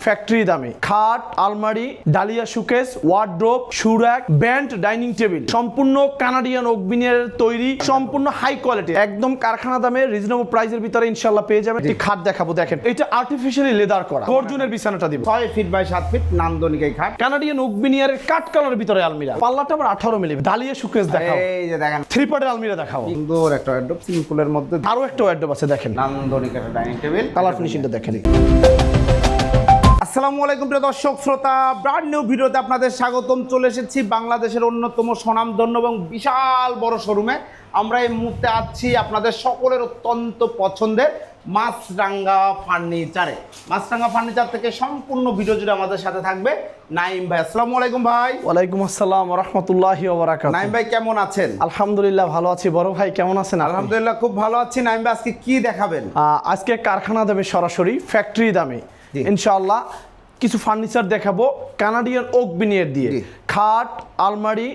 Factory দামে খাট, আলমারি, ডালিয়া শোকেস, ওয়ার্ড্রোব, শুরাক, ব্যান্ড, ডাইনিং টেবিল সম্পূর্ণ কানাডিয়ান ওক বিনিয়ারের তৈরি, সম্পূর্ণ হাই কোয়ালিটি, একদম কারখানা দামে রিজনেবল প্রাইসের ভিতরে ইনশাআল্লাহ পেয়ে যাবেন। একটি খাট দেখাবো, দেখেন এটা আর্টিফিশিয়ালি লেদার করা, গর্জনের বিছানাটা দিব 6 ফিট বাই 7 ফিট নান্দনিক এই খাট, কানাডিয়ান ওক বিনিয়ারের কাট কালারের ভিতরে আলমিরা, পাল্লাটা আবার 18 মিলি, ডালিয়া শোকেস দেখাও, এই যে দেখেন 3 পার্টের আলমিরা দেখাও, সুন্দর একটা ওয়ার্ড্রোব, সিম্পলের মধ্যে আরো একটা ওয়ার্ড্রোব আছে দেখেন, নান্দনিক একটা ডাইনিং টেবিল, কালার ফিনিশিংটা দেখেন। আসসালামু আলাইকুম প্রিয় দর্শক শ্রোতা, ব্র্যান্ড নিউ ভিডিওতে আপনাদের স্বাগতম। চলে এসেছি বাংলাদেশের অন্যতম স্বনামধন্য এবং বিশাল বড় শোরুমে। আমরা এই মুহূর্তে আছি আপনাদের সকলের অত্যন্ত পছন্দের মাছরাঙ্গা ফার্নিচারে। মাছরাঙ্গা ফার্নিচার থেকে সম্পূর্ণ ভিডিও জুড়ে আমাদের সাথে থাকবে নাইম ভাই। আসসালামু আলাইকুম ভাই। ওয়ালাইকুম আসসালাম ওয়া রাহমাতুল্লাহি ওয়া বারাকাতুহু। নাইম ভাই কেমন আছেন? আলহামদুলিল্লাহ ভালো আছি। বড় ভাই কেমন আছেন? আলহামদুলিল্লাহ খুব ভালো আছি। নাইম ভাই আজকে কি দেখাবেন? আজকে কারখানা দামে, সরাসরি ফ্যাক্টরি দামে ইনশাআল্লাহ কিছু ফার্নিচার দেখাবো কানাডিয়ান ওক বিনিয়ার দিয়ে। খাট, আলমারি,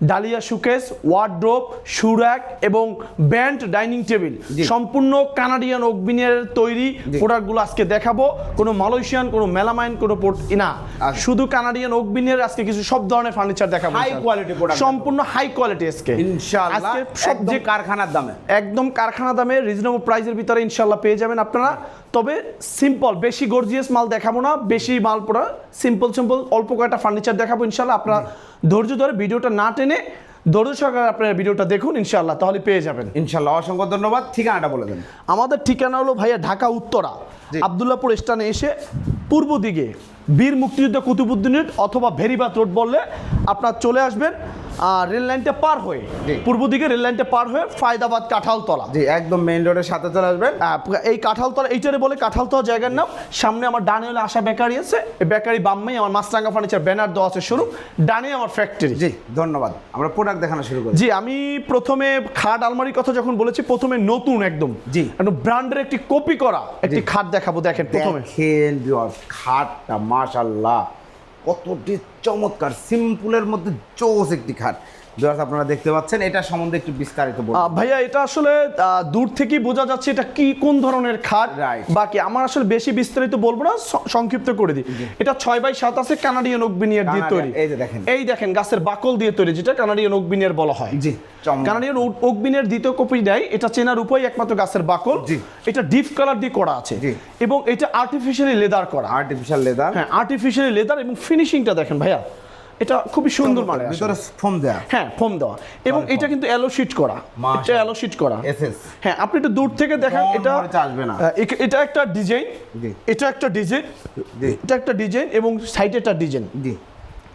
ডালিয়া শোকেস, ওয়ার্ড্রোব, শুরাক এবং ব্যান্ড, ডাইনিং টেবিল সম্পূর্ণ কানাডিয়ান ওক বিনিয়ারের তৈরি প্রোডাক্টগুলো আজকে দেখাবো। কোনো মালয়েশিয়ান, কোনো মেলামাইন, কোনো না, শুধু কানাডিয়ান ওক বিনিয়ার আজকে কিছু সব ধরনের ফার্নিচার দেখাবো, হাই কোয়ালিটি প্রোডাক্ট, সম্পূর্ণ হাই কোয়ালিটি আজকে ইনশাআল্লাহ। আজকে সব যে কারখানার দামে, একদম কারখানা দামে রিজনেবল প্রাইসের ভিতরে ইনশাআল্লাহ পেয়ে যাবেন আপনারা। তবে সিম্পল, বেশি গর্জিয়াস মাল দেখাবো না, বেশি মাল পড়া সিম্পল অল্প কয়েকটা ফার্নিচার দেখাবো ইনশাআল্লাহ। আপনারা ধৈর্য ধরে ভিডিওটা না টেনে ধৈর্য সহকারে আপনারা ভিডিওটা দেখুন ইনশাআল্লাহ, তাহলে পেয়ে যাবেন ইনশাআল্লাহ। অসংখ্য ধন্যবাদ। ঠিকানাটা বলে দেন। আমাদের ঠিকানা হলো ভাইয়া ঢাকা উত্তরা আব্দুল্লাহপুর স্টেশনে এসে পূর্ব দিকে বীর মুক্তিযোদ্ধা কুতুবুদ্দিনের অথবা ভেরিবাদ রোড বললে আপনারা চলে আসবেন। রেল লাইনটা পার হয়ে পূর্ব দিকে রেল লাইনটা পার হয়ে ফায়দাবাদ কাঁঠালতলা, জি একদম মেইন রোডের সাথে চলে আসবেন। এই কাঁঠালতলা, এইটারে বলে কাঁঠালতলা জায়গার নাম। সামনে আমার ডানে হলে আশা বেকারি আছে, এই বেকারি বামে আমার মাছরাঙ্গা ফার্নিচার ব্যানার দেওয়া আছে শোরুম, ডানে আমার ফ্যাক্টরি। জি ধন্যবাদ। আমরা প্রোডাক্ট দেখানো শুরু করি। জি আমি প্রথমে খাট আলমারির কথা যখন বলেছি, প্রথমে নতুন একদম ব্র্যান্ডের একটি কপি করা একটি খাট দেখাবো। দেখেন প্রথমে খাটটা মাশাআল্লাহ কতটি চমৎকার, সিম্পলের মধ্যে জোস একটি খাট। আপনারা দেখতে পাচ্ছেন, এটা সম্বন্ধে একটু বিস্তারিত বলুন ভাইয়া। এটা আসলে দূর থেকেই বোঝা যাচ্ছে এটা কি কোন ধরনের খাট, বাকি আমার আসলে বেশি বিস্তারিত বলবো না, সংক্ষিপ্ত করে দিই। এটা 6x7 আছে, কানাডিয়ান ওক বিনিয়ার দিয়ে তৈরি। এই দেখেন গাছের বাকল দিয়ে তৈরি, যেটা কানাডিয়ান ওক বিনিয়ার বলা হয়। জি কানাডিয়ান ওক বিনিয়ার দ্বিতীয় কপি দেয়, এটা চেনার উপায় একমাত্র গাছের বাকল। এটা ডিপ কালার দিয়ে করা আছে এবং এটা আর্টিফিশিয়ালি লেদার করা। আর্টিফিশিয়াল লেদার, হ্যাঁ আর্টিফিশিয়ালি লেদার। এবং ফিনিশিংটা দেখেন ভাইয়া, এটা খুবই সুন্দর, মানে ভিতরে ফোম দেওয়া, হ্যাঁ ফোম দেওয়া। এবং এটা কিন্তু অ্যালো শীট করা, এটা অ্যালো শীট করা এসএস। হ্যাঁ আপনি একটু দূর থেকে দেখেন, এটা আসবে না। এটা একটা ডিজাইন, এটা একটা ডিজাইন, এটা একটা ডিজাইন এবং সাইডে একটা ডিজাইন,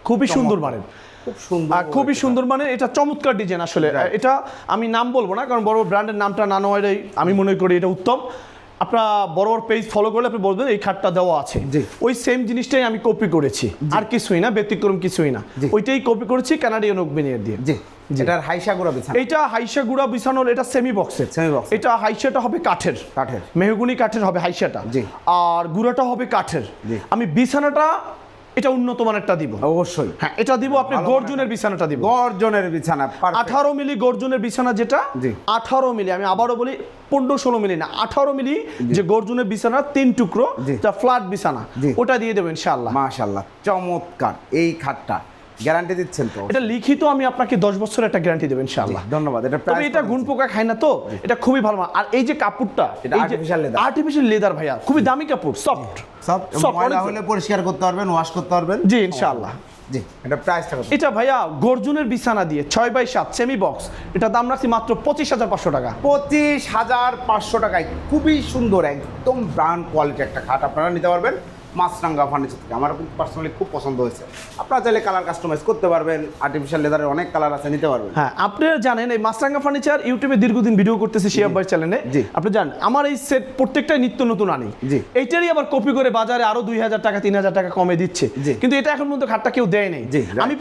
খুবই সুন্দর মানের, খুবই সুন্দর মানের। এটা চমৎকার ডিজাইন আসলে। এটা আমি নাম বলবো না, কারণ বড় ব্র্যান্ডের নামটা না নেওয়াটাই আমি মনে করি এটা উত্তম। আপনারা বড় বড় পেজ ফলো করলে আপনি বলবেন এই খাটটা দেওয়া আছে, ওই সেম জিনিসটাই আমি কপি করেছি, আর কিছুই না, ব্যতিক্রম কিছুই না, ওইটাই কপি করেছি কানাডিয়ান ওক বিনিয়ার দিয়ে। এটার হাইসা গুড়া বিছানা, এটা হাইসা গুড়া বিছানো, এটা সেমি বক্সের। এটা হাইসাটা হবে কাঠের, মেহগনি কাঠের হবে হাইসাটা, আর গুড়াটা হবে কাঠের। আমি বিছানাটা এটা উন্নত মানেরটা দিব অবশ্যই। হ্যাঁ এটা দিব, আপনি গর্জনের বিছানাটা দিব, গর্জনের বিছানা 18 মিলি গর্জনের বিছানা, যেটা 18 মিলি, আমি আবারও বলি 15-16 মিলি না, 18 মিলি যে গর্জনের বিছানা 3 টুকরো, যা ফ্ল্যাট বিছানা, ওটা দিয়ে দেবো ইনশাআল্লাহ। মাশাআল্লাহ চমৎকার এই খাটটা। গ্যারান্টি দিচ্ছেন তো? এটা লিখিত, আমি আপনাকে 10 বছরের একটা গ্যারান্টি দেব ইনশাআল্লাহ। ধন্যবাদ। এটা গুণ পোকা খায় না তো, এটা খুবই ভালো। আর এই যে কাপড়টা, এটা আর্টিফিশিয়াল লেদার ভাইয়া, খুবই দামি কাপড়, সফট ময়লা হলে পরিষ্কার করতে পারবেন, ওয়াশ করতে পারবেন। জি ইনশাআল্লাহ। জি এটা প্রাইসটা কত? এটা ভাইয়া গর্জনের বিছানা দিয়ে 6x7 সেমি বক্স, এটা দাম রাখছি মাত্র 25,500 টাকা। 25,500 টাকায় খুবই সুন্দর, একদম ব্র্যান্ড কোয়ালিটি একটা খাট আপনারা নিতে পারবেন মাছরাঙ্গা ফার্নিচার থেকে। আমার পার্সোনালি খুব পছন্দ হয়েছে। আপনারা চাইলে কালার কাস্টমাইজ করতে পারবেন, আর্টিফিশিয়াল লেদারের অনেক কালার আছে, নিতে পারবেন। হ্যাঁ আপনারা জানেন এই মাছরাঙ্গা ফার্নিচার ইউটিউবে দীর্ঘদিন ভিডিও করতেছে শিয়াব ভাই চ্যানেলে। আপনি জানেন আমার এই সেট প্রত্যেকটাই নিত্য নতুন আনি, এইটারই আবার কপি করে বাজারে আরো 2,000 টাকা 3,000 টাকা কমে দিচ্ছে, কিন্তু এটা এখন পর্যন্ত খাটটা কেউ দেয় নাই। আমি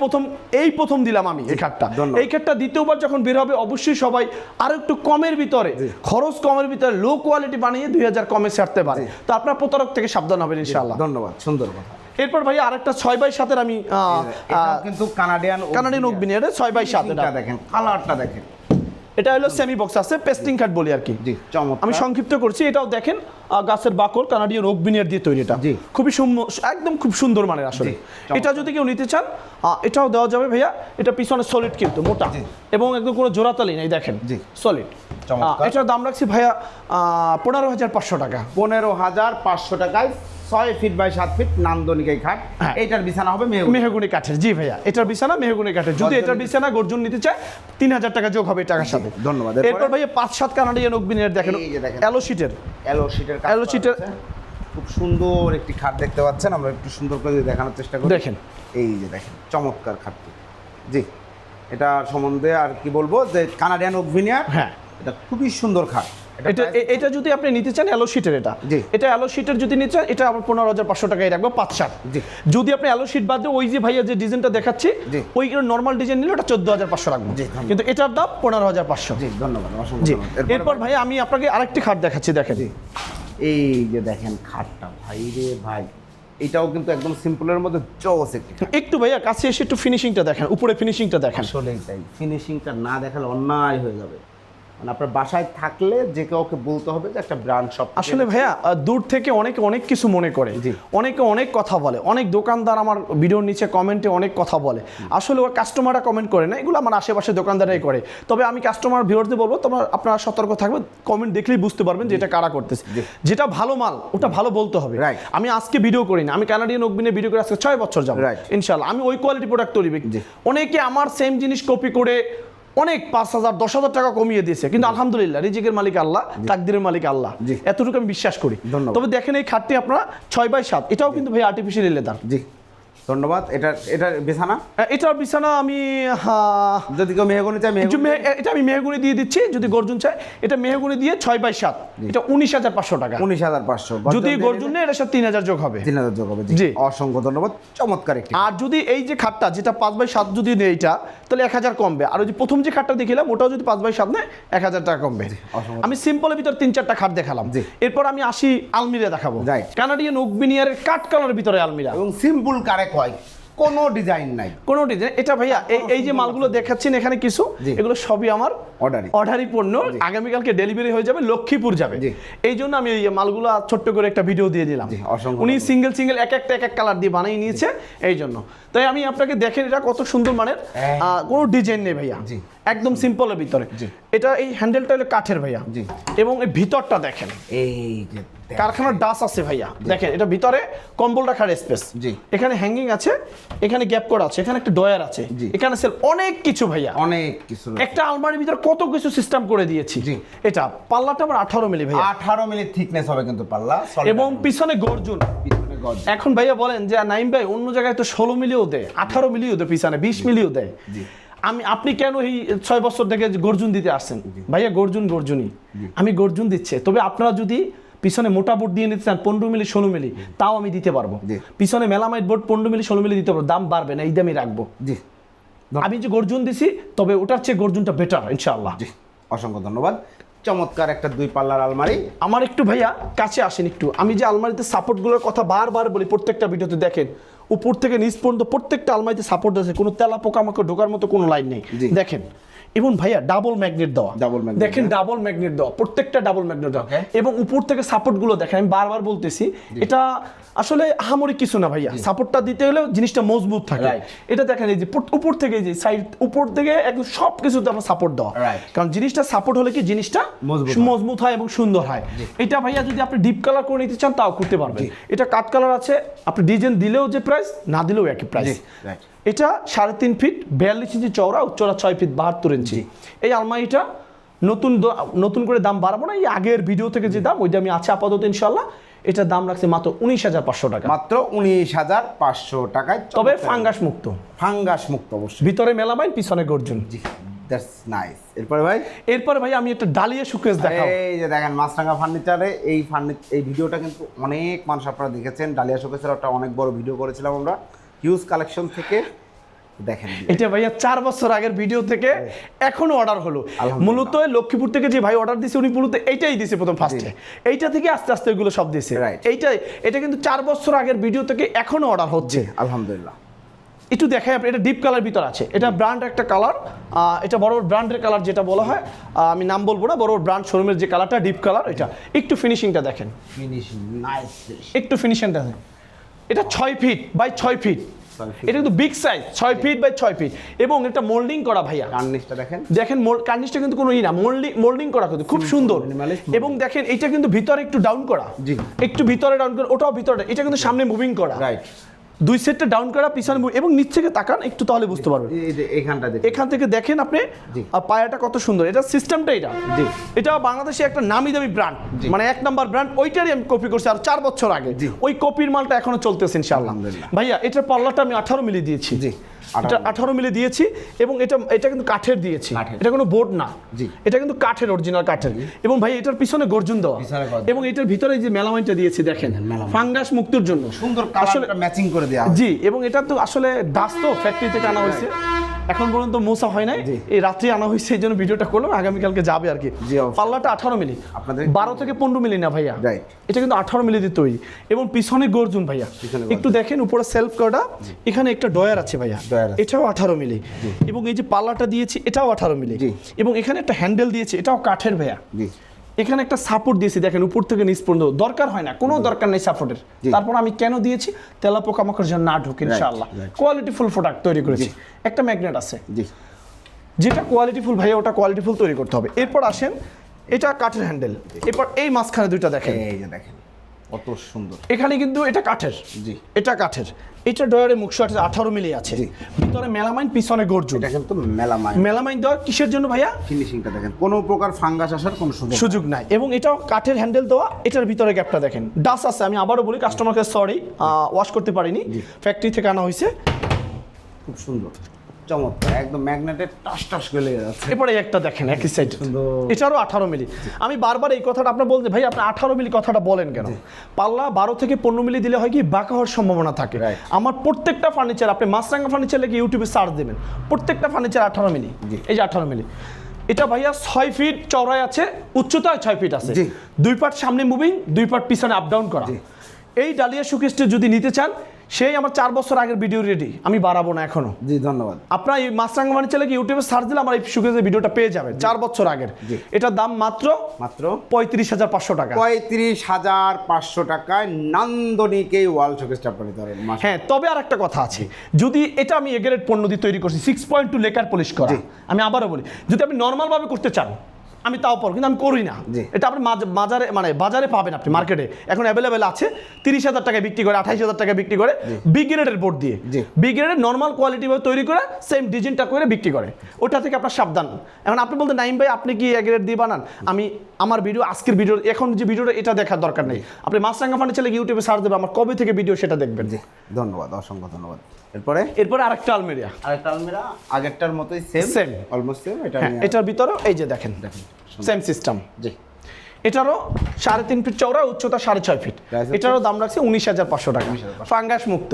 প্রথম দিলাম আমি এই খাটটা। এই খাটটা দ্বিতীয়বার যখন বের হবে অবশ্যই সবাই আরো একটু কমের ভিতরে, খরচ কমের ভিতরে লো কোয়ালিটি বানিয়ে 2,000 কমে ছাড়তে পারে। তো আপনার প্রতারক থেকে সাবধান হবেন ইনশাআল্লাহ। ধন্যবাদ, সুন্দর কথা। এরপর ভাই আরেকটা 6x7 আমি কিন্তু কানাডিয়ান ওক বিনিয়ারে 6x7, এটা দেখেন, কালারটা দেখেন এটা হলো সেমি বক্স আছে, পেস্টিং কাট বলি আর কি। জি, চমৎকার। আমি সংক্ষিপ্ত করছি। এটাও দেখেন গাছের বাকল কানাডিয়ান ওক বিনিয়ার দিয়ে তৈরি। এটা জি। খুবই একদম খুব সুন্দর মানের আসলে। জি, চমৎকার। এটা যদি কেউ নিতে চান এটাও দেওয়া যাবে ভাইয়া। এটা পিছনে সলিড কিন্তু মোটা এবং একদম কোনো জোড়াতালি নেই, দেখেন জি। সলিড। চমৎকার। এটার দাম রাখছি ভাইয়া 15,500 টাকা। 15,500 টাকায় 6 ফিট বাই 7 ফিট নান্দনিক এই খাট। হ্যাঁ। এইটার বিছানা হবে মেহগনি। মেহগনি কাঠের। জি ভাইয়া, এটার বিছানা মেহগনি কাঠের। যদি এটার বিছানা গর্জন নিতে চায় 3,000 টাকা যোগ হবে টাকার সাথে। ধন্যবাদ। এরপর ভাইয়া 5-7 কানাডিয়ান ওক বিনিয়ার দেখেন, এই যে দেখেন। অ্যালো শিটের। অ্যালো শিটের কাজ অ্যালো করা শিটের। আছে। খুব সুন্দর একটি খাট দেখতে পাচ্ছেন, আমরা একটু সুন্দর করে যদি দেখানোর চেষ্টা করি। দেখেন। এই যে দেখেন চমৎকার খাটটি। জি, এটা সম্বন্ধে আর কি বলবো, যে কানাডিয়ান ওক ভিনিয়ার। হ্যাঁ, এটা খুবই সুন্দর খাট। এটা যদি আপনি নিতে চান অ্যালো শিটের, জি। এটা অ্যালো শিটের যদি নিতে চান এটা আবার 15,500 টাকায় রাখবো 5-7। জি। যদি আপনি অ্যালো শিট বাদ দিয়ে ওই যে ভাইয়া যে ডিজাইনটা দেখাচ্ছি জি। ওই নর্মাল ডিজাইন নিলে ওটা 14,500 রাখবো। জি, ধন্যবাদ। কিন্তু এটার দাম 15,500। জি, ধন্যবাদ, অসংখ্য জি। ধন্যবাদ। এরপর ভাইয়া আমি আপনাকে আরেকটি খাট দেখাচ্ছি, দেখেন। এই যে দেখেন খাটটা, ভাই রে ভাই, এটাও কিন্তু একদম সিম্পলের মধ্যে জোস একটি খাট। একটু ভাইয়া কাছে এসে একটু ফিনিশিংটা দেখেন, উপরে ফিনিশিংটা দেখেন। আসলে এটাই, ফিনিশিংটা না দেখালে অন্যায় হয়ে যাবে। মানে আপনার বাসায় থাকলে যে কাউকে বলতে হবে যে একটা ব্র্যান্ড শপ। আসলে ভাইয়া দূর থেকে অনেকে অনেক কিছু মনে করে, জি। অনেকে অনেক কথা বলে, অনেক দোকানদার আমার ভিডিওর নিচে কমেন্টে অনেক কথা বলে। আসলে ওর কাস্টমাররা কমেন্ট করে না, এগুলো আমার আশেপাশে দোকানদারাই করে। তবে আমি কাস্টমার ভিউয়ারদের বলবো তোমরা আপনারা সতর্ক থাকবেন, কমেন্ট দেখলেই বুঝতে পারবেন যে এটা কারা করতেছে। যেটা ভালো মাল ওটা ভালো বলতে হবে। Right. আমি আজকে ভিডিও করি না, আমি কানাডিয়ান ওক বিনিয়ার ভিডিও করে আজকে 6 বছর যাব Right. ইনশাআল্লাহ। আমি ওই কোয়ালিটি প্রোডাক্ট তৈরি করি। জি। অনেকে আমার সেম জিনিস কপি করে অনেক 5,000 10,000 টাকা কমিয়ে দিয়েছে, কিন্তু আলহামদুলিল্লাহ রিজিকের মালিক আল্লাহ, তাকদিরের মালিক আল্লাহ, জি। এতটুকু আমি বিশ্বাস করি। ধন্যবাদ। তবে দেখেন এই খাটটি আপনারা 6x7, এটাও কিন্তু ভাই আর্টিফিশিয়াল লেদার। জি, ধন্যবাদ। এটার বিছানা এটার বিছানা আমি যদি কেউ মেহগনি চায় এটা আমি মেহগুনি দিয়ে দিচ্ছি, যদি গর্জন চায় এটা মেহগুনি দিয়ে 6x7, এটা 19,500 টাকা। 19,500। যদি গর্জন নেই এটার সাথে 3,000 যোগ হবে। 3,000 যোগ হবে। জি। জি, অসংখ্য ধন্যবাদ, চমৎকার একটি। আর যদি এই যে খাটটা যেটা 5x7 যদি নেই এটা, তাহলে 1,000 কমবে। আর ওই যে প্রথম যে খাটটা দেখিলাম ওটাও যদি 5x7 নেয় 1,000 টাকা কমবে। অসংখ্য। আমি সিম্পলের ভিতর 3-4টা খাট দেখালাম। জি। এরপর আমি আসি আলমিরা দেখাবো। Right. কানাডিয়ান ওক বিনিয়ারের কাট কালারের ভিতরে আলমিরা, এবং সিম্পল কারেক্ট হয়, কোনো ডিজাইন নাই। কোনো ডিজাইন। এটা ভাইয়া এই যে মালগুলো দেখাচ্ছেন এখানে কিছু, জি। এগুলো সবই আমার অর্ডারই। অর্ডারি পণ্য। আগামীকালকে ডেলিভারি হয়ে যাবে, লক্ষ্মীপুর যাবে। জি। এই জন্য আমি এই মালগুলো ছোট্ট করে একটা ভিডিও দিয়ে দিলাম। জি, অসংখ্য উনি ধন্যবাদ। সিঙ্গেল এক এক কালার দিয়ে বানিয়ে নিয়েছে, এই জন্য। তাই আমি আপনাকে দেখেন এটা কত সুন্দর মানের, কোনো ডিজাইন নেই ভাইয়া, জি। একদম সিম্পলের ভিতরে। জি। এটা এই হ্যান্ডেলটা হলো কাঠের ভাইয়া। জি। এবং এই ভিতরটা দেখেন, এই যে কারখানার ডাস আছে ভাইয়া, দেখেন এটা ভিতরে কম্বল রাখার স্পেস। জি। এখানে হ্যাঙ্গিং আছে, এখানে গ্যাপ করা আছে, এখানে একটা ডয়ার আছে, জি। এখানে সেল, অনেক কিছু ভাইয়া। অনেক কিছু। একটা আলমারির ভিতরে কত কিছু সিস্টেম করে দিয়েছি। জি। এটা পাল্লাটা আমার 18 মিলি ভাইয়া, 18 মিলি থিকনেস হবে কিন্তু পাল্লা, এবং পিছনে গর্জন। পিছনে গজ। এখন ভাইয়া বলেন যে নাইম ভাই অন্য জায়গায় তো 16 মিলিও দেয়, 18 মিলিও দেয়, পিছনে 20 মিলিও দেয়। জি। আপনি কেন এই 6 বছর থেকে গর্জন দিতে আসছেন? ভাইয়া গর্জনই আমি গর্জন দিচ্ছে। তবে আপনারা যদি পিছনে মোটা বোর্ড দিয়ে নিতে চান 15 মিলি 16 মিলি, তাও আমি দিতে পারবো। জি। পিছনে মেলামাইট বোর্ড 15 মিলি 16 মিলি দিতে পারবো, দাম বাড়বে না, এই দামই রাখবো। জি। আমি যে গর্জন দিছি, তবে ওটার চেয়ে গর্জনটা বেটার ইনশাআল্লাহ। জি, অসংখ্য ধন্যবাদ। চমৎকার একটা 2 পাল্লার আলমারি। আমার একটু ভাইয়া কাছে আসেন একটু। আমি যে আলমারিতে সাপোর্টগুলোর কথা বারবার বলি, প্রত্যেকটা ভিডিওতে দেখেন উপর থেকে নিচ পর্যন্ত প্রত্যেকটা আলমারিতে সাপোর্ট আছে, কোনো তেলা পোকামাকড় ঢোকার মতো কোনো লাইন নেই। জি। দেখেন এবং ভাইয়া ডাবল ম্যাগনেট দেওয়া, Double magnet দেখেন দেওয়া। ডাবল ম্যাগনেট দেওয়া, প্রত্যেকটা ডাবল ম্যাগনেট দেওয়া। Okay. এবং উপর থেকে সাপোর্টগুলো দেখেন, আমি বারবার বলতেছি এটা আসলে আহামরি কিছু না ভাইয়া, সাপোর্টটা দিতে হলে জিনিসটা মজবুত থাকে। Right. এটা দেখেন এই যে উপর থেকে এই যে সাইড উপর থেকে একদম সব কিছুতে আমরা সাপোর্ট দেওয়া। Right. কারণ জিনিসটা সাপোর্ট হলে কি জিনিসটা মজবুত হয়। মজবুত হয় এবং সুন্দর হয়। এটা ভাইয়া যদি আপনি ডিপ কালার করে নিতে চান তাও করতে পারবেন। এটা কাট কালার আছে, আপনি ডিজাইন দিলেও যে প্রাইস, না দিলেও একই প্রাইস। জি, right. এটা 3.5 ফিট 42 ইঞ্চি চওড়া, উচ্চতা 6 ফিট 72 ইঞ্চি। এই আলমারিটা নতুন করে দাম বাড়াবো না, এই আগের ভিডিও থেকে যে দাম ওই দামই আছে আপাতত ইনশাআল্লাহ। এটার দাম রাখছে মাত্র 19,500 টাকা, মাত্র 19,500 টাকায়। তবে ফাঙ্গাস মুক্ত, ফাঙ্গাস মুক্ত অবশ্যই। ভিতরে মেলামাইন, পিছনে গর্জন। জি, দ্যাটস নাইস। এরপরে ভাই, এরপর ভাই আমি একটা ডালিয়া শোকেস দেখাবো। এই যে দেখেন মাছরাঙা ফার্নিচারে এই ভিডিওটা কিন্তু অনেক মানুষ আপনারা দেখেছেন। ডালিয়া শোকেসের একটা অনেক বড় ভিডিও করেছিলাম আমরা, হিউজ কালেকশন থেকে। দেখেন এটা ভাইয়া 4 বছর আগের ভিডিও থেকে এখনো অর্ডার হলো। মূলত লক্ষ্মীপুর থেকে যে ভাই অর্ডার দিছে উনি মূলত এইটাই দিছে প্রথম ফার্স্টে, এইটা থেকে আস্তে আস্তে এগুলো সব দিছে। Right. এটা কিন্তু 4 বছর আগের ভিডিও থেকে এখনো অর্ডার হচ্ছে। আলহামদুলিল্লাহ। একটু দেখাই আপনি, এটা ডিপ কালার ভিতর আছে, এটা ব্র্যান্ড একটা কালার, এটা বড় ব্র্যান্ডের কালার যেটা বলা হয়, আমি নাম বলবো না, বড় ব্র্যান্ড শোরুমের যে কালারটা ডিপ কালার, এটা একটু ফিনিশিংটা দেখেন, ফিনিশিং নাইস, একটু ফিনিশিংটা দেখেন। এটা 6 ফিট বাই 6 ফিট, এটা কিন্তু big size, 6 feet by 6 feet, এবং এটা মোল্ডিং করা ভাইয়া। কার্নিশটা দেখেন, দেখেন কার্নিশটা কিন্তু কোনো না, মোল্ডিং করা কিন্তু খুব সুন্দর। এবং দেখেন এটা কিন্তু ভিতরে একটু ডাউন করা, জি একটু ভিতরে ডাউন করা, ওটাও ভিতরে, এটা কিন্তু সামনে মুভিং করা, রাইট, দুই সেটটা ডাউন করা, পিছনে এবং নিচ থেকে তাকান একটু, তাহলে বুঝতে পারবেন। এই যে এখানটা দেখেন, এখান থেকে দেখেন আপনি পায়াটা কত সুন্দর, এটা সিস্টেমটা, এটা জি এটা বাংলাদেশে একটা নামি দামি ব্র্যান্ড, মানে 1 নাম্বার ব্র্যান্ড, ওইটারই আমি কপি করছি আর 4 বছর আগে, ওই কপির মালটা এখনো চলতেছে ইনশাআল্লাহ। ভাইয়া এটার পাল্লাটা আমি 18 মিলি দিয়েছি, জি এটা 18 মিলি দিয়েছি, এবং এটা কিন্তু কাঠের দিয়েছি, এটা কোনো বোর্ড না, এটা কিন্তু কাঠের, অরিজিনাল কাঠের। এবং ভাই এটার পিছনে গর্জন দেওয়া, এবং এটার ভিতরে যে মেলামাইনটা দিয়েছি দেখেন, ফাঙ্গাস মুক্তির জন্য সুন্দর কালারটা ম্যাচিং করে দেওয়া, জি। এবং এটা তো আসলে ডাস্ট তো ফ্যাক্টরি থেকে আনা হয়েছে, এখন পর্যন্ত মোছা হয় নাই, এই রাত্রে আনা হয়েছে, এই জন্য ভিডিওটা করলাম, আগামীকালকে যাবে আর কি। পাল্লাটা 18 মিলি, আপনাদের 12 থেকে 15 মিলি না ভাইয়া, এটা কিন্তু 18 মিলি দিয়ে তৈরি, এবং পিছনে গর্জন ভাইয়া, একটু দেখেন উপরে সেলফ করা, এখানে একটা ডয়ার আছে ভাইয়া, এটাও 18 মিলি, এবং এই যে পাল্লাটা দিয়েছি এটাও 18 মিলি, এবং এখানে একটা হ্যান্ডেল দিয়েছি, এটাও কাঠের ভাইয়া, এখানে একটা সাপোর্ট দিয়েছি দেখেন উপর থেকে নিচ পর্যন্ত, দরকার হয় না, কোনো দরকার নেই সাপোর্টের, তারপর আমি কেন দিয়েছি, তেলা পোকামাকড় যেন না ঢোকে ইনশাআল্লাহ, কোয়ালিটিফুল প্রোডাক্ট তৈরি করেছি। একটা ম্যাগনেট আছে, যেটা কোয়ালিটিফুল ভাইয়া, ওটা কোয়ালিটিফুল তৈরি করতে হবে। এরপর আসেন, এটা কাঠের হ্যান্ডেল, এরপর এই মাঝখানে দুইটা দেখেন, এই যে দেখেন কত সুন্দর, এখানে কিন্তু এটা কাঠের, জি এটা কাঠের, এটা ডয়ারে মুখশো 18 মিলি আছে, ভিতরে মেলামাইন, পিছনে গর্জন, এটা কিন্তু মেলামাইন দেওয়া কিসের জন্য ভাইয়া, ফিনিশিংটা দেখেন, কোনো প্রকার ফাঙ্গাস আসার কোনো সুযোগ নাই, এবং এটাও কাঠের হ্যান্ডেল দেওয়া, এটার ভিতরে গ্যাপটা দেখেন, ডাস আছে, আমি আবারও বলি কাস্টমারকে সরি, ওয়াশ করতে পারিনি, ফ্যাক্টরি থেকে আনা হয়েছে, খুব সুন্দর চমৎকার, একদম ম্যাগনেটের টাস টাস গলে যাচ্ছে। এরপরে একটা দেখেন একই সাইড, এটারও 18 মিলি। আমি বারবার এই কথাটা আপনার বলতে, ভাই আপনি 18 মিলি কথাটা বলেন কেন, পাল্লা 12 থেকে 15 মিলি দিলে হয় কি বাঁকা হওয়ার সম্ভাবনা থাকে। আমার প্রত্যেকটা ফার্নিচার, আপনি মাছরাঙ্গা ফার্নিচার লেগে ইউটিউবে সার্চ দেবেন, প্রত্যেকটা ফার্নিচার 18 মিলি, এই যে 18 মিলি। এটা ভাইয়া 6 ফিট চওড়ায় আছে, উচ্চতায় 6 ফিট আছে, 2 পার্ট সামনে মুভিং, 2 পার্ট পিছনে আপ ডাউন করা। এই ডালিয়া শোকেসটা যদি নিতে চান, সেই আমার 4 বছর আগের ভিডিও রেডি, আমি বাড়াবো না এখনো। জি ধন্যবাদ। আপনার এই মাছরাঙ্গা ফার্নিচার লেগে ইউটিউবে সার্চ দিলে আমার এই শোকেসের ভিডিওটা পেয়ে যাবেন, 4 বছর আগের। এটার দাম মাত্র 35,500 টাকা, 35,500 টাকায় নান্দনিক এই ওয়াল শোকেসটা আপনি নিতে পারেন। হ্যাঁ, তবে আর একটা কথা আছে, যদি এটা আমি এগ্রেড পণ্য দিয়ে তৈরি করছি, 6.2 লেকার পলিশ করা, আমি আবারও বলি, যদি আপনি নর্মাল ভাবে করতে চান আমি তাও পারবো, কিন্তু আমি করি না। এটা আপনি বাজারে, মানে বাজারে পাবেন আপনি, মার্কেটে এখন অ্যাভেলেবেল আছে, 30,000 টাকায় বিক্রি করে, 28,000 টাকায় বিক্রি করে, বি গ্রেডের বোর্ড দিয়ে, বি গ্রেডের নর্মাল কোয়ালিটি ভাবে তৈরি করে সেম ডিজাইনটা করে বিক্রি করে, ওটা থেকে আপনার সাবধান। এখন আপনি বলতে নাইম ভাই আপনি কি এ গ্রেড দিয়ে বানান, আমি আমার ভিডিও, আজকের ভিডিও, এখন যে ভিডিওটা এটা দেখার দরকার নেই, আপনি মাছরাঙ্গা ফার্নিচার লেগে ইউটিউবে সার্চ দেবেন, আমার কবে থেকে ভিডিও সেটা দেখবেন। ধন্যবাদ, অসংখ্য ধন্যবাদ। এরপরে আরেকটা আলমিরা, আগেরটার মতোই সেম অলমোস্ট সেম। এটার ভিতরে এই যে দেখেন সেম সিস্টেম, জি এটারও 3.5 ফিট চওড়া, উচ্চতা 6.5 ফিট, এটারও দাম রাখছে 19,500 টাকা, ফাঙ্গাস মুক্ত,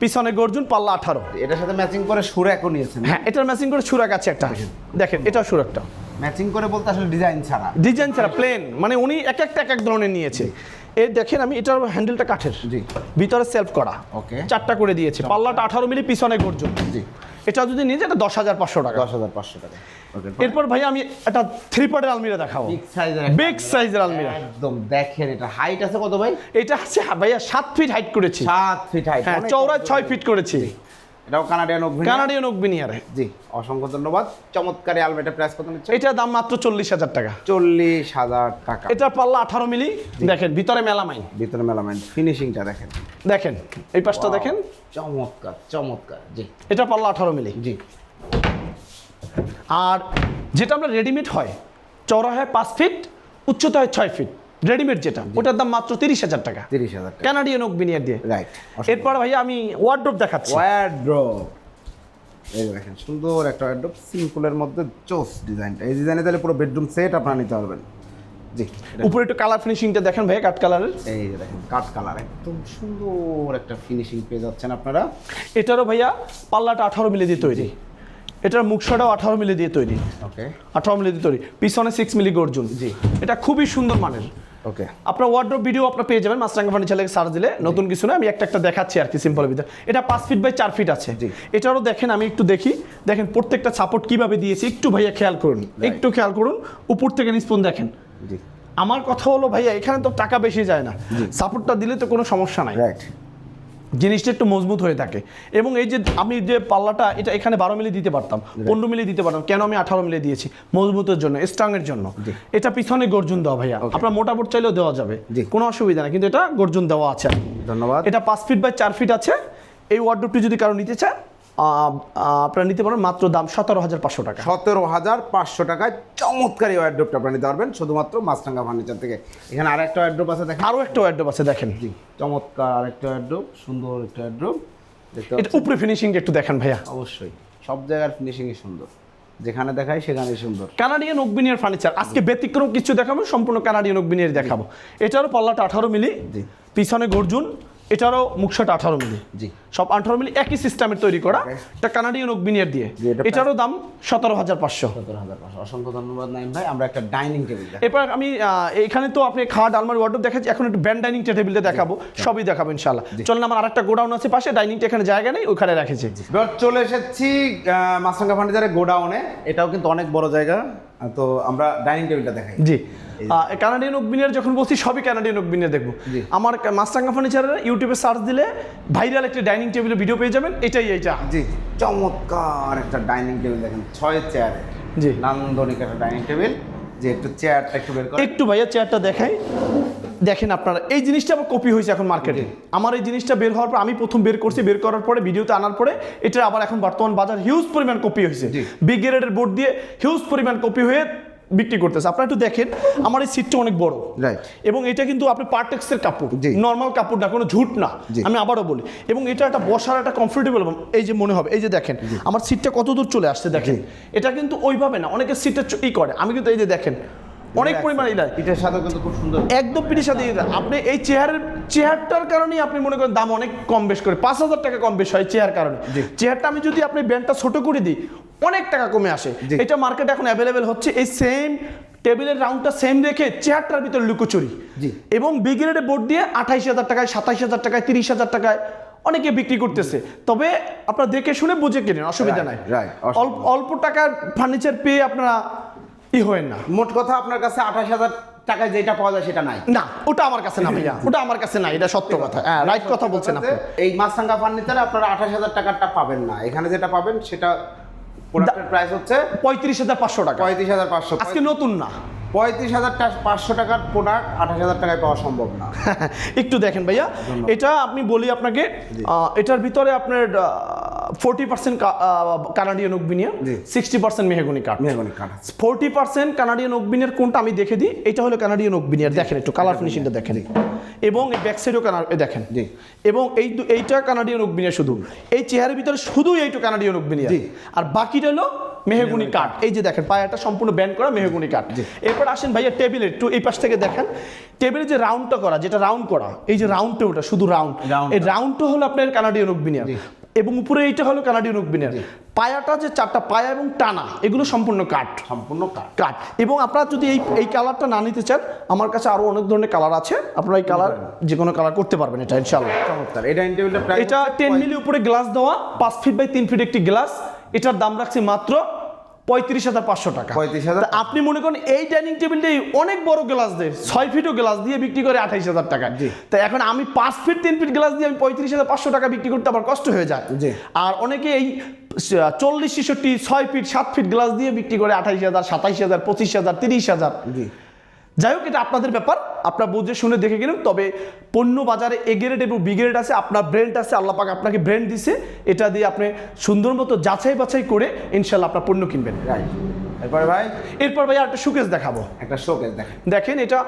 পিছনে গর্জন, পাল্লা 18। এটার সাথে ম্যাচিং করে সুরাকও নিয়েছেন? হ্যাঁ, এটার ম্যাচিং করে সুরাক আছে একটা, দেখেন এটাও সুরাকটা ম্যাচিং করে বলতে আসলে ডিজাইন ছাড়া প্লেন, মানে উনি এক এক ধরনের নিয়েছে। এই দেখেন, আমি এটার হ্যান্ডেলটা কাঠের, ভিতরে সেলফ করা, 4টা করে দিয়েছে, পাল্লাটা 18 মিলি, পিছনে গর্জন, এটা যদি নিয়ে যায় এটা 10,500 টাকা। 10,500 টাকা। এরপর ভাই আমি একটা 3 পার্টের আলমিরা দেখাবো, বিগ সাইজের আলমিরা, একদম দেখেন। এটা হাইট আছে কত ভাই? এটা আছে ভাইয়া 7 ফিট হাইট করেছি, 7 ফিট হাইট, হ্যাঁ চওড়ায় 6 ফিট করেছি। এটাও কানাডিয়ান ওক ভিনিয়ারে। জি অসংখ্য ধন্যবাদ। চমৎকার আলমিরাটার প্রাইস কত নিচ্ছে? এটার দাম মাত্র 40,000 টাকা। 40,000 টাকা। এটা পাল্লা 18 মিলি, দেখেন ভিতরে মেলামাইন, ফিনিশিংটা দেখেন, দেখেন এই পাশটা দেখেন, চমৎকার। জি এটা পাল্লা 18 মিলি। জি, আর যেটা আমরা রেডিমেড হয়, চওড়া হয় 5 ফিট, উচ্চতা হয় 6 ফিট, রেডিমেড যেটা, ওটার দাম মাত্র 30,000 টাকা। 30,000 টাকা, কানাডিয়ান ওক ভিনিয়ার দিয়ে। রাইট। এরপর ভাইয়া আমি ওয়ার্ড্রোব দেখাচ্ছি। এই দেখেন সুন্দর একটা ওয়ার্ড্রোব, সিম্পলের মধ্যে জোস ডিজাইনটা। এই ডিজাইনে তাহলে পুরো বেডরুম সেট আপনারা নিতে পারবেন। জি, উপরে একটু কালার ফিনিশিংটা দেখেন ভাই, কাট কালারের। এই যে দেখেন কাট কালার, একদম সুন্দর একটা ফিনিশিং পেয়ে যাচ্ছেন আপনারা। এটারও ভাইয়া পাল্লাটা 18 মিলি দিয়ে তৈরি, এটার মুখশাটাও 18 মিলি দিয়ে তৈরি, 18 মিলি দিয়ে তৈরি, পিছনে 6 মিলি গর্জন। জি, এটা খুবই সুন্দর মানের। ওকে, আপনার ওয়ার্ড্রপ ভিডিও আপনার পেয়ে যাবেন মাছরাঙ্গা ফার্নিচার লেগে সার্চ দিলে। নতুন কিছু না, আমি একটা দেখাচ্ছি আর কি সিম্পল ভিতরে। এটা 5 ফিট বাই 4 ফিট আছে। এটারও দেখেন, আমি একটু দেখি, দেখেন প্রত্যেকটা সাপোর্ট কিভাবে দিয়েছি, একটু ভাইয়া খেয়াল করুন, একটু খেয়াল করুন, উপর থেকে নিস্পন দেখেন। আমার কথা হলো ভাইয়া, এখানে তো টাকা বেশি যায় না, সাপোর্টটা দিলে তো কোনো সমস্যা নাই, জিনিসটা একটু মজবুত হয়ে থাকে। এবং এই যে আমি যে পাল্লাটা, এটা এখানে 12 মিলি দিতে পারতাম, 15 মিলি দিতে পারতাম, কেন আমি 18 মিলি দিয়েছি? মজবুতের জন্য, স্ট্রংয়ের জন্য। এটা পিছনে গর্জন দেওয়া ভাইয়া, আপনার মোটা বোর্ড চাইলেও দেওয়া যাবে, কোনো অসুবিধা না, কিন্তু এটা গর্জন দেওয়া আছে। ধন্যবাদ। এটা 5 ফিট বাই 4 ফিট আছে। এই ওয়ার্ডরোবটি যদি কারো নিতে চান, আপনারা নিতে পারেন, মাত্র দাম 17,500 টাকা। 17,500 টাকায় চমৎকার এই ওয়ার্ডরোবটা আপনারা নিতে পারবেন শুধুমাত্র মাছরাঙ্গা ফার্নিচার থেকে। এখানে আরেকটা ওয়ার্ডরোব আছে, দেখেন আরও একটা ওয়ার্ডরোব আছে, দেখেন। চমৎকার আরেকটা ওয়ার্ডরোব, সুন্দর একটা ওয়ার্ডরোব। এটা উপরে ফিনিশিংটা একটু দেখেন ভাইয়া। অবশ্যই সব জায়গার ফিনিশিংই সুন্দর, যেখানে দেখাই সেখানেই সুন্দর। কানাডিয়ান ওক বিনিয়ার ফার্নিচার আজকে ব্যতিক্রম কিছু দেখাবো, সম্পূর্ণ কানাডিয়ান ওক বিনিয়ার দেখাবো। এটারও পাল্লাটা 18 মিলি, পিছনে গর্জুন, এটারও মুখশাট 18 মিলি, সব 18 মিলি, একই সিস্টেমের তৈরি করা। এটা কানাডিয়ান ওক বিনিয়ার দিয়ে, এটারও দাম 17,500। অসংখ্য ধন্যবাদ নাইম ভাই। আমরা একটা ডাইনিং টেবিল, এরপর আমি এখানে তো আপনি খাট, আলমারি, ওয়ার্ডরোব দেখাচ্ছি, এখন একটু ব্যান্ড ডাইনিং টেবিলটা দেখাবো, সবই দেখাবো ইনশাআল্লাহ। চলেন, আমার আরেকটা গোডাউন আছে পাশে, ডাইনিংটা এখানে জায়গা নেই, ওখানে রেখেছি। চলে এসেছি মাছরাঙ্গা ফার্নিচারের গোডাউনে। এটাও কিন্তু অনেক বড় জায়গা, তো আমরা ডাইনিং টেবিলটা দেখাই। জি, কানাডিয়ান ওক বিনিয়ার যখন বলছি, সবই কানাডিয়ান ওক বিনিয়ার দেখবো। আমার মাছরাঙ্গা ফার্নিচারের ইউটিউবে সার্চ দিলে ভাইরাল একটা ডাইনিং টেবিলের ভিডিও পেয়ে যাবেন, এটাই এইটা। জি, চমৎকার একটা ডাইনিং টেবিল দেখেন, 6 চেয়ারে। জি, নান্দনিক একটা ডাইনিং টেবিল। যে একটু চেয়ারটা একটু বের করে, একটু ভাইয়া চেয়ারটা দেখাই। দেখেন আপনারা, এই জিনিসটা আবার কপি হয়েছে এখন মার্কেটে। আমার এই জিনিসটা বের হওয়ার পর, আমি প্রথম বের করছি, বের করার পরে ভিডিওতে আনার পরে এটা আবার এখন বর্তমান বাজার হিউজ পরিমাণ কপি হয়েছে, বিগ গ্রেডের বোর্ড দিয়ে হিউজ পরিমাণ কপি হয়ে বিক্রি করতেছে। আপনারা একটু দেখেন, আমার এই সিটটা অনেক বড়, এবং এটা কিন্তু আপনি পার্টেক্সের কাপড়, নর্মাল কাপড় না, কোনো ঝুট না, আমি আবারও বলি। এবং এটা একটা বসার একটা কমফোর্টেবল, এই যে মনে হবে, এই যে দেখেন আমার সিটটা কত দূর চলে আসছে, দেখেন। এটা কিন্তু ওইভাবে না, অনেকে সিটটা ই করে, আমি কিন্তু এই যে দেখেন অনেক পরিমাণে এটার সাথে কিন্তু খুব সুন্দর, একদম পিঠের সাথে। আপনি এই চেয়ারটার কারণেই আপনি মনে করেন দাম অনেক কম বেশ করে 5,000 টাকা কম বেশ হয় চেয়ার কারণে। চেয়ারটা আমি যদি আপনি ব্যান্ডটা ছোট করে দিই, অনেক টাকা কমে আসে। এটা মার্কেটে এখন অ্যাভেলেবেল হচ্ছে। এই সেম টেবিলের রাউন্ডটা সেম রেখে চেয়ারটার ভিতরে লুকোচুরি, এবং বিগ গ্রেডের বোর্ড দিয়ে 28,000 টাকায়, 27,000 টাকায়, 30,000 টাকায় অনেকে বিক্রি করতেছে। তবে আপনারা দেখে শুনে বুঝে কিনেন, অসুবিধা নাই। অল্প টাকার ফার্নিচার পেয়ে আপনারা হয় না। মোট কথা, আপনার কাছে 28,000 টাকায় যেটা পাওয়া যায় সেটা নাই না, ওটা আমার কাছে না ভাইয়া, ওটা আমার কাছে নাই, এটা সত্য কথা। হ্যাঁ, রাইট কথা বলছেন আপনি। এই মাছরাঙ্গা ফার্নিচারে আপনারা 28,000 টাকারটা পাবেন না। এখানে যেটা পাবেন সেটা প্রোডাক্টের প্রাইস হচ্ছে 35,500 টাকা। 35,500 আজকে নতুন না, 35,500 টাকার প্রোডাক্ট 28,000 টাকায় পাওয়া সম্ভব না। একটু দেখেন ভাইয়া, এটা আপনি বলি আপনাকে, এটার ভিতরে আপনার 40% কানাডিয়ান ওক বিনিয়ার, 60% মেহগনি কাঠ। 40% কানাডিয়ান ওক বিনিয়ার কোনটা আমি দেখে দিই। এটা হলো কানাডিয়ান ওক বিনিয়ার, দেখেন একটু কালার ফিনিশিংটা দেখেন, এবং এই ব্যাক সাইডও দেখেন, এবং এইটা কানাডিয়ান ওক বিনিয়ার। শুধু এই চেয়ারের ভিতরে শুধু এইটা কানাডিয়ান ওক বিনিয়ার, আর বাকিটা হলো মেহগুনি কাঠ। এই যে দেখেন পায়াটা সম্পূর্ণ ব্যান্ড করা মেহগুনি কাঠ। এরপর আসেন ভাইয়া টেবিলের, একটু এই পাশ থেকে দেখেন টেবিলের যে রাউন্ডটা করা, যেটা রাউন্ড করা, এই যে রাউন্ডটা, ওটা শুধু রাউন্ড, এই রাউন্ডটা হলো আপনার কানাডিয়ান ওক বিনিয়ার, এবং উপরে এইটা হলো কানাডিয়ান ওক বিনিয়ার। পায়াটা যে 4টা পায়া এবং টানা, এগুলো সম্পূর্ণ কাঠ, কাঠ। এবং আপনারা যদি এই কালারটা না নিতে চান, আমার কাছে আরো অনেক ধরনের কালার আছে, আপনারা এই কালার যে কোনো কালার করতে পারবেন, এটা ইনশাআল্লাহ। চমৎকার। এই ডাইনিং টেবিলটা প্রাইস, এটা 10 মিলি উপরে গ্লাস দেওয়া, 5 ফিট বাই 3 ফিট একটি গ্লাস। এটার দাম রাখছি মাত্র 35,500 টাকা। 35,000। আপনি মনে করেন এই ডাইনিং টেবিলটাই অনেক বড় গ্লাস দিয়ে 6 ফিটও গ্লাস দিয়ে বিক্রি করে 28,000 টাকা। তাই এখন আমি 5 ফিট 3 ফিট গ্লাস দিয়ে আমি 35,500 টাকা বিক্রি করতে আমার কষ্ট হয়ে যায়। আর অনেকে এই 40, 66, 6 ফিট 7 ফিট গ্লাস দিয়ে বিক্রি করে 28,000, 27,000, 25,000, 30,000। যাই হোক, এটা আপনাদের ব্যাপার, আপনারা বুঝে শুনে দেখে কিনুন। তবে পণ্য বাজারে এ গ্রেড এবং বি গ্রেড আছে, আপনার ব্র্যান্ড আছে, আল্লাহ পাক আপনাকে ব্র্যান্ড দিছে, এটা দিয়ে আপনি সুন্দর মতো যাচাই বাছাই করে ইনশাল্লাহ আপনার পণ্য কিনবেন। এরপর ভাই একটা শোকেস দেখাবো, একটা শোকেস দেখেন। এটা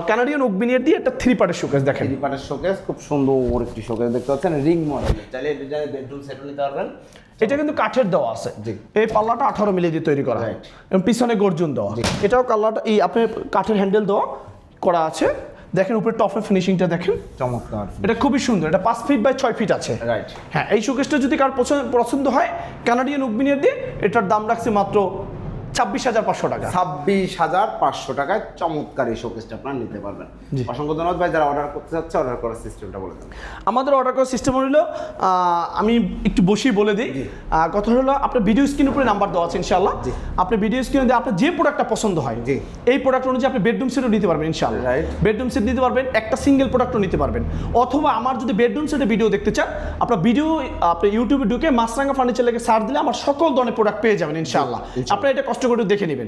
কানাডিয়ান ওক বিনিয়ার দিয়ে একটা 3 পার্টের শোকেস দেখেন। 3 পার্টের শোকেস, খুব সুন্দর একটি শোকেস দেখতে পাচ্ছেন, রিং মডেল। চাইলে এটা বেডরুম সেট নিতে পারবেন। এটা কিন্তু কাঠের দেওয়া আছে, এই পাল্লাটা 18 মিলি দিয়ে তৈরি করা, এবং পিছনে গর্জন দেওয়া। এটাও কাল্লাটা এই আপনার কাঠের হ্যান্ডেল দেওয়া করা আছে। দেখেন উপরে টপের ফিনিশিংটা দেখেন, চমৎকার। এটা খুবই সুন্দর। এটা 5 ফিট বাই 6 ফিট আছে। হ্যাঁ, এই শোকেসটা যদি কার পছন্দ হয় কানাডিয়ান ওক বিনিয়ার দিয়ে, এটার দাম রাখছে মাত্র 26,500 টাকা। 26,500 টাকায় চমৎকার এই শোকেসটা আপনারা নিতে পারবেন। অসংখ্য ধন্যবাদ ভাই। যারা অর্ডার করতে চাচ্ছে অর্ডার করার সিস্টেমটা বলে দেন। আমাদের অর্ডার করার সিস্টেম হলো আমি একটু বসেই বলে দিই। কথা হলো আপনার ভিডিও স্ক্রিনের উপরে নাম্বার দেওয়া আছে ইনশাআল্লাহ। আপনি ভিডিও স্ক্রিনে দিয়ে আপনার যে প্রোডাক্টটা পছন্দ হয় এই প্রোডাক্ট অনুযায়ী আপনি বেডরুম সেটও নিতে পারবেন ইনশাআল্লাহ। বেডরুম সেট নিতে পারবেন, একটা সিঙ্গেল প্রোডাক্টও নিতে পারবেন। অথবা আমার যদি বেডরুম সেটের ভিডিও দেখতে চান আপনার ভিডিও আপনি ইউটিউবে ঢুকে মাছরাঙা ফার্নিচার লিখে সার্চ দিলে আমার সকল ধরনের প্রোডাক্ট পেয়ে যাবেন ইনশাআল্লাহ। আপনি এটা কষ্ট করে দেখে নেবেন।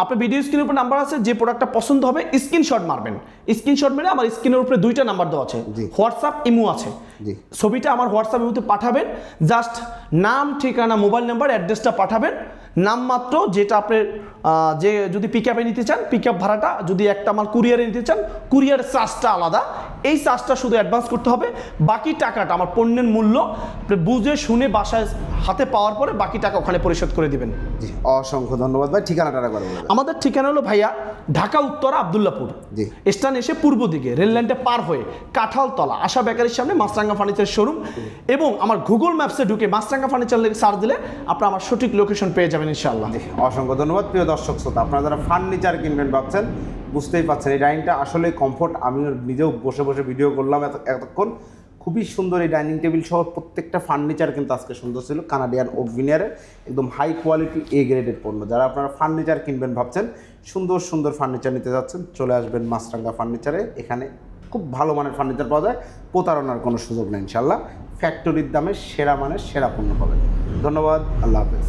আপনার ভিডিও স্ক্রিনের উপর নাম্বার আছে, যে প্রোডাক্টটা পছন্দ হবে স্ক্রিনশট মারবেন। স্ক্রিনশট মেরে আমার স্ক্রিনের উপরে 2টা নাম্বার দেওয়া আছে, হোয়াটসঅ্যাপ ইমো আছে। ছবিটা আমার হোয়াটসঅ্যাপ ইমোতে পাঠাবেন, জাস্ট নাম, ঠিকানা, মোবাইল নাম্বার, অ্যাড্রেসটা পাঠাবেন। নাম মাত্র, যেটা আপনার যে যদি পিক আপে নিতে চান পিক আপ ভাড়াটা, যদি একটা আমার কুরিয়ারে নিতে চান কুরিয়ারের চার্জটা আলাদা, এই চার্জটা শুধু অ্যাডভান্স করতে হবে। বাকি টাকাটা আমার পণ্যের মূল্য বুঝে শুনে বাসায় হাতে পাওয়ার পরে বাকি টাকা ওখানে পরিশোধ করে দিবেন। অসংখ্য ধন্যবাদ ভাই। ঠিকানাটা একবার বলুন। আমাদের ঠিকানা হলো ভাইয়া ঢাকা উত্তরা আব্দুল্লাপুর স্টান এসে পূর্ব দিকে রেল লাইনটা পার হয়ে কাঁঠালতলা আশা বেকারির সামনে মাছরাঙা ফার্নিচার শোরুম। এবং আমার গুগল ম্যাপসে ঢুকে মাছরাঙা ফার্নিচার লিখে সার্চ দিলে আপনারা আমার সঠিক লোকেশন পেয়ে যাবেন ইনশাআল্লাহ। অসংখ্য ধন্যবাদ। প্রিয় দর্শক শ্রোতা, আপনারা যারা ফার্নিচার কিনবেন ভাবছেন, বুঝতেই পারছেন এই ডাইনিংটা আসলে কমফোর্ট। আমি নিজেও বসে বসে ভিডিও করলাম এতক্ষণ। খুবই সুন্দর এই ডাইনিং টেবিল সহ প্রত্যেকটা ফার্নিচার কিন্তু আজকে সুন্দর ছিল। কানাডিয়ান ওভিনিয়ারের একদম হাই কোয়ালিটি এ গ্রেডের পণ্য। যারা আপনারা ফার্নিচার কিনবেন ভাবছেন, সুন্দর সুন্দর ফার্নিচার নিতে যাচ্ছেন, চলে আসবেন মাছরাঙা ফার্নিচারে। এখানে খুব ভালো মানের ফার্নিচার পাওয়া যায়, প্রতারণার কোনো সুযোগ নেই ইনশাল্লাহ। ফ্যাক্টরির দামে সেরা মানের সেরা পণ্য পাবেন। ধন্যবাদ, আল্লাহ হাফেজ।